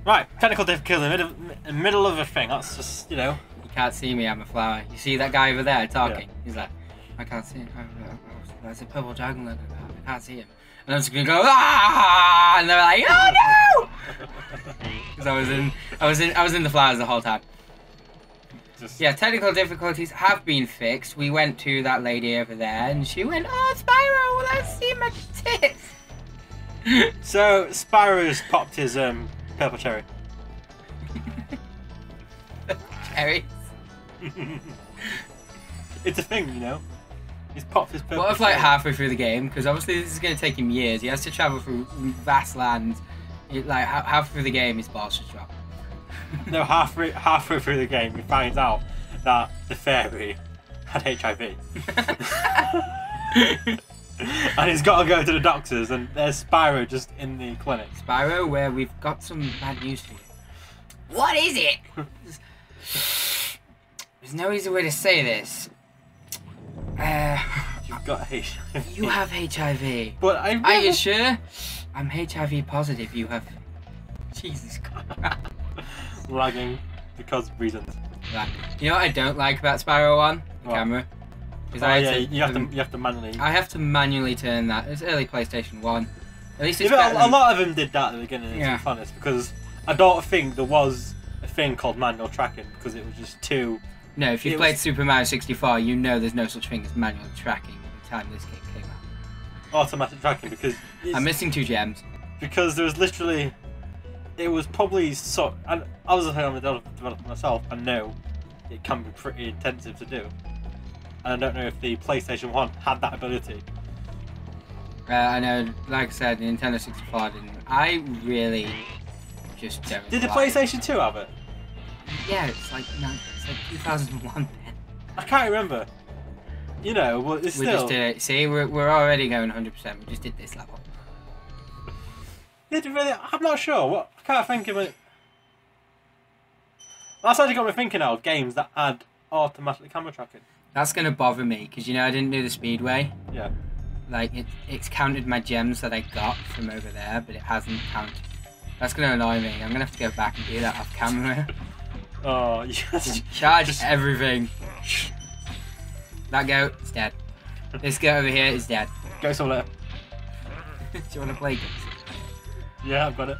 Right, technical difficulty in the middle of a thing. That's just, you know. You can't see me, I'm a flower. You see that guy over there talking? Yeah. He's like, I can't see him. There's a purple dragon logo. I can't see him. And I'm just gonna go, ah! And they're like, oh no! Because I was in the flowers the whole time. Yeah, technical difficulties have been fixed. We went to that lady over there, and she went, "Oh, Spyro, let's see my tits." So Spyro's popped his purple cherry. Cherries. It's a thing, you know. He's popped his purple. What if like halfway through the game? Because obviously this is going to take him years. He has to travel through vast lands. Like halfway through the game, his balls just drop. No, halfway through the game, he finds out that the fairy had HIV. And he's got to go to the doctors, and there's Spyro just in the clinic. Spyro, where we've got some bad news for you. What is it? There's no easy way to say this. You've got HIV. You have HIV. But Are you sure? I'm HIV positive. You have. Jesus Christ. Lagging because of reasons. Right. You know what I don't like about Spyro 1? The camera. You have to manually. I have to manually turn that. It's early PlayStation 1. At least it's a lot of them did that at the beginning. Yeah. To be honest, because I don't think there was a thing called manual tracking because it was just too. No, if you played Super Mario 64, you know there's no such thing as manual tracking at the time this game came out. Automatic tracking because. I'm missing 2 gems. Because there was literally. It was probably so. And I was a developer myself. I know it can be pretty intensive to do. And I don't know if the PlayStation 1 had that ability. I know, like I said, the Nintendo 64 didn't. I really just don't. Did the PlayStation 2 have it? Yeah, it's like 2001 then. I can't remember. You know, but it's we still. Just did it. See, we're already going 100%. We just did this level. Did it really? I'm not sure. What? I can't think of it. That's actually got me thinking now of games that had automatic camera tracking. That's gonna bother me because you know I didn't do the speedway. Yeah. Like it's counted my gems that I got from over there, but it hasn't counted. That's gonna annoy me. I'm gonna have to go back and do that off camera. Oh yes. Charge everything. That goat is dead. This goat over here is dead. Go somewhere. Do you want to play this? Yeah, I've got it.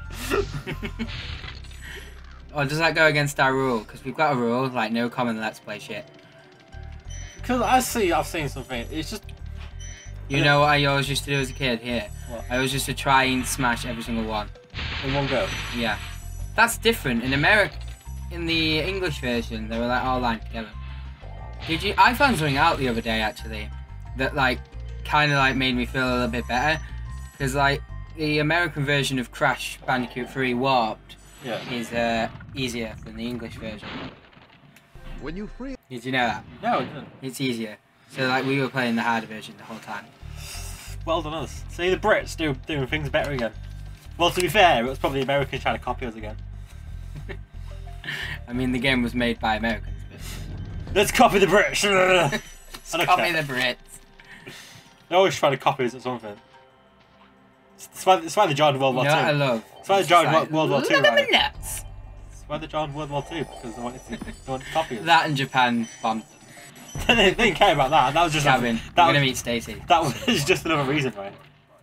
Or does that go against our rule? Because we've got a rule like no common let's play shit. Because I've seen something. It's just. You know what I always used to do as a kid here? What? I always used to try and smash every single one. In one go? Yeah. That's different. In America, in the English version, they were like all lined together. I found something out the other day actually that like kind of like made me feel a little bit better. Because like the American version of Crash Bandicoot 3 Warped is easier than the English version. When you free. Did you know that? No, I didn't. It's easier. So like we were playing the harder version the whole time. Well done us. See, the Brits doing things better again. Well, to be fair, it was probably the Americans trying to copy us again. I mean, the game was made by Americans, but... Let's copy the British! Let's copy the Brits. They always try to copy us at something. It's why they joined World War II. You know what I love? It's why they joined World War II, right? Nuts. It's why they joined World War II, because they wanted to copy us. That and Japan bombed them. They didn't care about that. That was just Gavin, we're gonna meet Stacey. That was just another reason, right?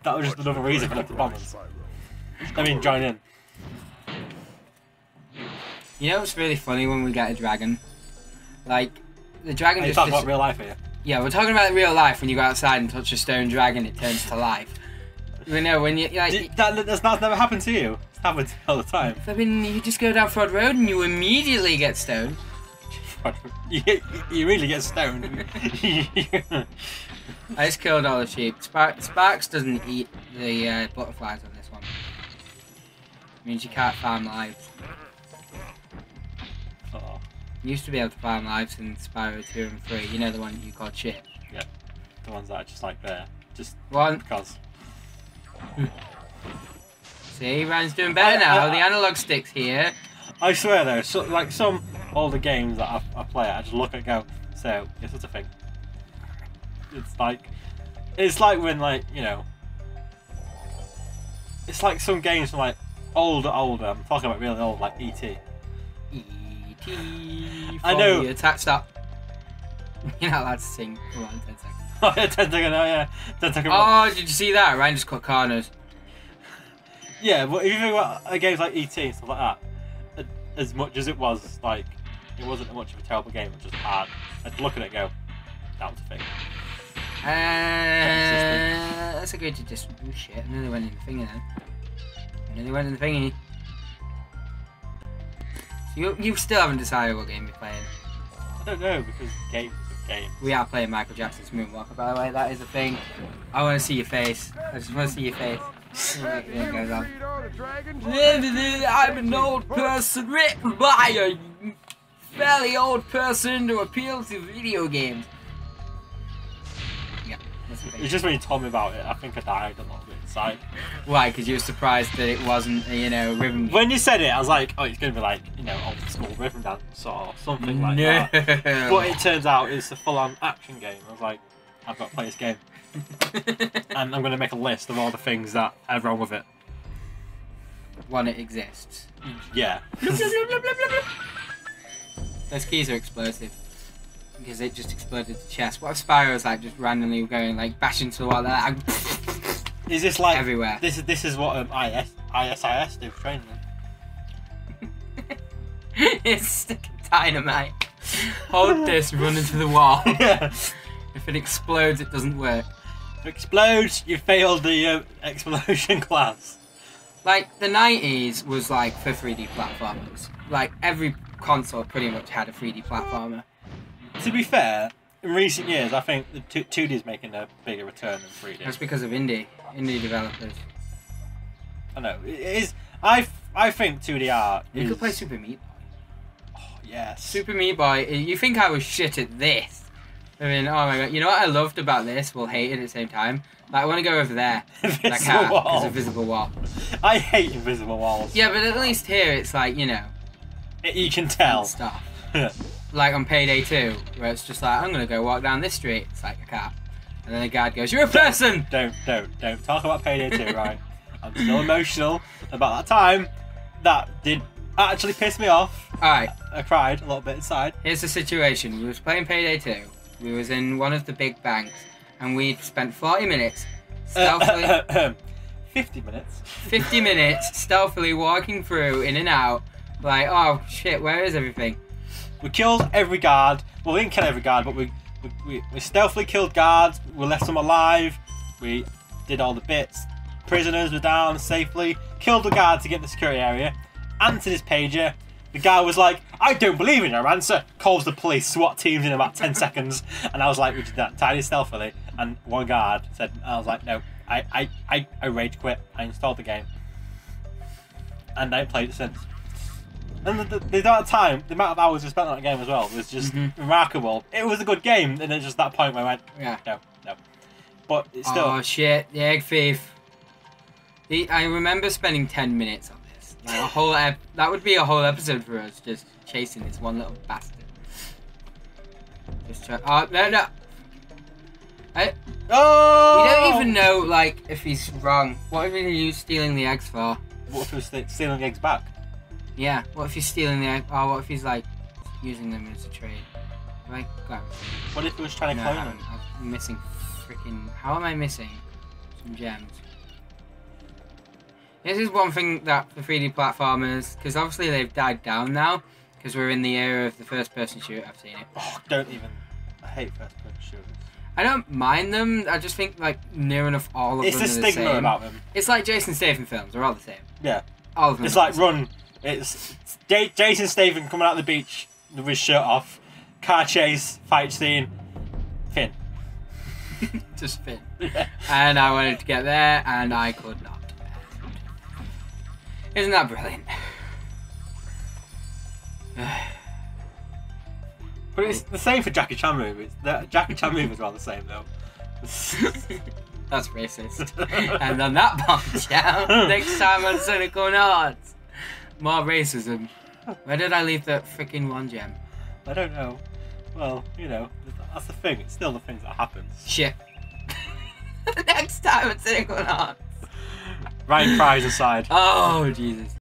That was just another reason for them to bomb us. I mean, join in. You know what's really funny when we get a dragon? Like, the dragon just... You're talking about real life here? Yeah, we're talking about real life. When you go outside and touch a stone dragon, it turns to life. You know, when you... Like, that's never happened to you. It's happened all the time. I mean, you just go down Frog Road and you immediately get stoned. You really get stoned. I just killed all the sheep. Sparks doesn't eat the butterflies on this one. It means you can't farm lives. Oh. You used to be able to farm lives in Spyro 2 and 3. You know the one you called shit. Yeah. The ones that are just like there. Just one. Because. See, Ryan's doing better now. The analog stick's here. I swear though, so, like some older games that I play, I just look at and go, so, it's such a thing. It's like when, like, you know, it's like some games from like older. I'm talking about really old, like E.T. E.T. I know. Attack, stop. You're not allowed to sing. Come on, 10 seconds. Oh, yeah, 10 seconds, oh yeah. 10 seconds. Oh, did you see that? Ryan just cut corners. Yeah, but if you think about games like E.T. and stuff like that, as much as it was, like, it wasn't much of a terrible game, it was just hard. I'd look at it and go, that was a thing. That's a good to just... Oh shit, I nearly went in the thingy then. So you still haven't decided what game you're playing? I don't know, because games are games. We are playing Michael Jackson's Moonwalker, by the way, that is a thing. I want to see your face. I just want to see your face. There it goes on. I'm an old person written by a fairly old person to appeal to video games. Yeah, that's the thing. It's just when you told me about it, I think I died a little bit inside. Why? Because you were surprised that it wasn't, you know, rhythm. When you said it, I was like, oh, it's going to be like, you know, old school rhythm dance or something like that. But it turns out it's a full-on action game. I was like, I've got to play this game. And I'm going to make a list of all the things that are wrong with it. When it exists. Yeah. Those keys are explosive. Because it just exploded the chest. What if Spyro's like just randomly going like bash into the wall like Is this like everywhere? This is what ISIS do for training. It's sticking dynamite. Hold this, run into the wall. Yeah. If it explodes, it doesn't work. If it explodes, you failed the explosion class. Like, the 90s was like for 3D platformers. Like, every console pretty much had a 3D platformer. To be fair, in recent years, I think the 2D is making a bigger return than 3D. That's because of indie developers. I know. It is. I think 2D art You is... could play Super Meat Boy. Oh, yes. Super Meat Boy, you think I was shit at this? I mean, oh my god, you know what I loved about this? Well, hate it at the same time? Like, I want to go over there. Invisible wall. It's a visible wall. I hate invisible walls. Yeah, but at least here it's like, you know... You can tell. Stuff. Like on Payday 2, where it's just like, I'm going to go walk down this street. It's like a cat. And then the guard goes, you're a person! Don't talk about Payday 2, right? I'm still emotional about that time. That did actually piss me off. Alright. I cried a little bit inside. Here's the situation. We was playing Payday 2. We was in one of the big banks. And we'd spent 40 minutes stealthily... 50 minutes. 50 minutes stealthily walking through, in and out. Like, oh shit, where is everything? We killed every guard. Well, we didn't kill every guard, but we stealthily killed guards. We left them alive. We did all the bits. Prisoners were down safely. Killed the guard to get in the security area. Answered his pager. The guy was like, I don't believe in your answer. Calls the police, SWAT teams in about 10 seconds. And I was like, we did that entirely stealthily. And one guard said, I was like, no, I rage quit. I installed the game. And I played it since. And the amount of time, the amount of hours we spent on that game as well was just remarkable. It was a good game. And then just that point where I went, no. But it's still... Oh shit, the egg thief. I remember spending 10 minutes on this. Like a whole that would be a whole episode for us, just chasing this one little bastard. Just try. Oh no! Oh! We don't even know like if he's wrong. What are you stealing the eggs for? What if he was stealing eggs back? Yeah. What if he's stealing the egg? Oh, what if he's like using them as a trade? Like, what if he was trying to clone them? I'm missing freaking. How am I missing some gems? This is one thing that for 3D platformers, because obviously they've died down now, because we're in the era of the first-person shooter. I've seen it. Oh, don't even. I hate first-person shooters. I don't mind them. I just think like near enough all of them. It's the stigma about them. It's like Jason Statham films. They're all the same. Yeah. All of them. It's like Run. It's Jason Statham coming out of the beach with his shirt off. Car chase, fight scene. Finn. Just Finn. Yeah. And I wanted to get there, and I could not. Isn't that brilliant? But it's the same for Jackie Chan movies. The Jackie Chan movies are all the same though. That's racist. And on that bombshell, next time on Cynical Nods, more racism. Where did I leave the freaking one gem? I don't know. Well, you know, that's the thing. It's still the things that happens. Shit. Next time on Cynical Nods. Ryan cries aside. Oh, Jesus.